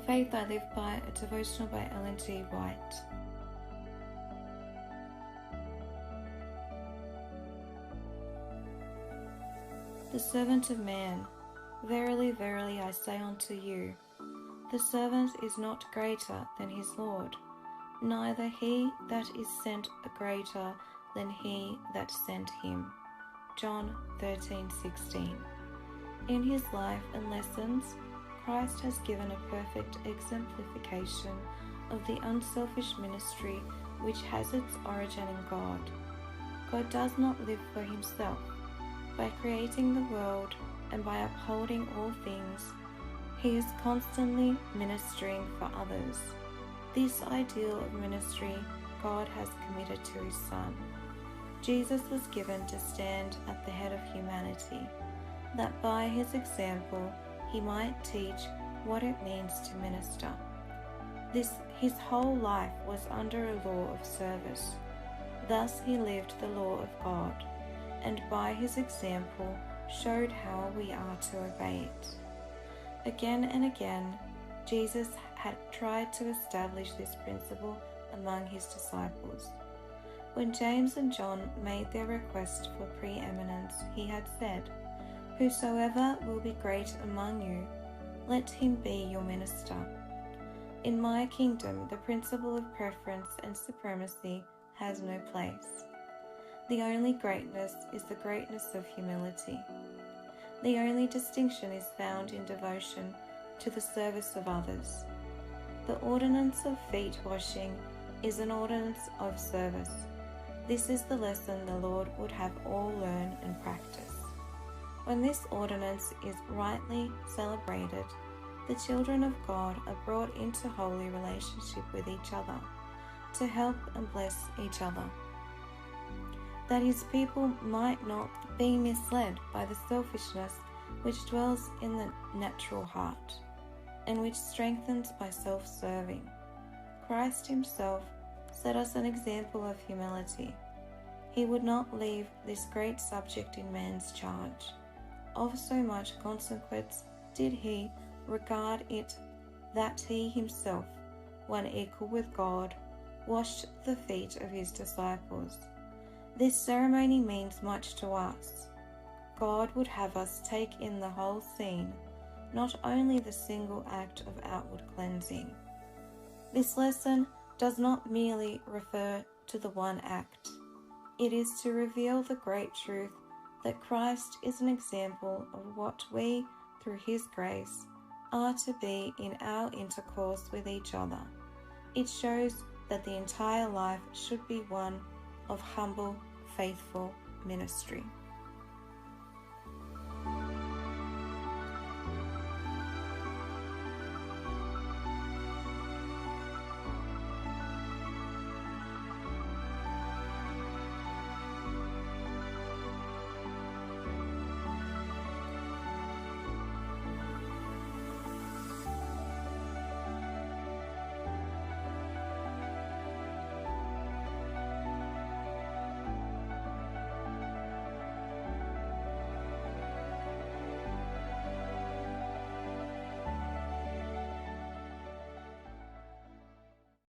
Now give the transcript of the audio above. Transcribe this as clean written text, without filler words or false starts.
Faith I Live By, a devotional by Ellen G. White. The servant of man. Verily, verily, I say unto you, the servant is not greater than his Lord, neither he that is sent greater than he that sent him. John 13:16. In his life and lessons, Christ has given a perfect exemplification of the unselfish ministry which has its origin in God. God does not live for himself. By creating the world and by upholding all things, he is constantly ministering for others. This ideal of ministry God has committed to his Son. Jesus was given to stand at the head of humanity, that by his example he might teach what it means to minister. His whole life was under a law of service. Thus he lived the law of God, and by his example showed how we are to obey it. Again and again, Jesus had tried to establish this principle among his disciples. When James and John made their request for preeminence, he had said, "Whosoever will be great among you, let him be your minister." In my kingdom, the principle of preference and supremacy has no place. The only greatness is the greatness of humility. The only distinction is found in devotion to the service of others. The ordinance of feet washing is an ordinance of service. This is the lesson the Lord would have all learn and practice. When this ordinance is rightly celebrated, the children of God are brought into holy relationship with each other, to help and bless each other, that his people might not be misled by the selfishness which dwells in the natural heart, and which strengthens by self-serving. Christ himself set us an example of humility. He would not leave this great subject in man's charge. Of so much consequence did he regard it that he himself, when equal with God, washed the feet of his disciples. This ceremony means much to us. God would have us take in the whole scene, not only the single act of outward cleansing. This lesson does not merely refer to the one act. It is to reveal the great truth that Christ is an example of what we, through his grace, are to be in our intercourse with each other. It shows that the entire life should be one of humble, faithful ministry.